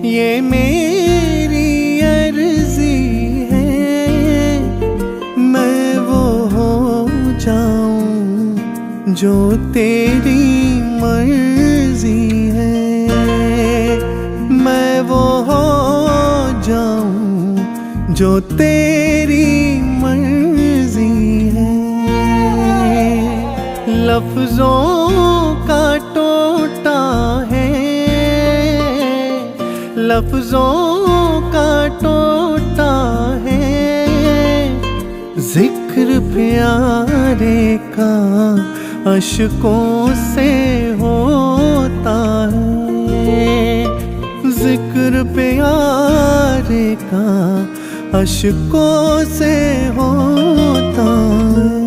ये मेरी अर्जी है, मैं वो हो जाऊं जो तेरी मर्जी है। मैं वो हो जाऊं जो तेरी मर्जी है। लफ्जों का टोटा है, लफ्जों का टोटा है, जिक्र प्यारे का अश्कों से होता है। जिक्र प्यारे का अश्कों से होता है।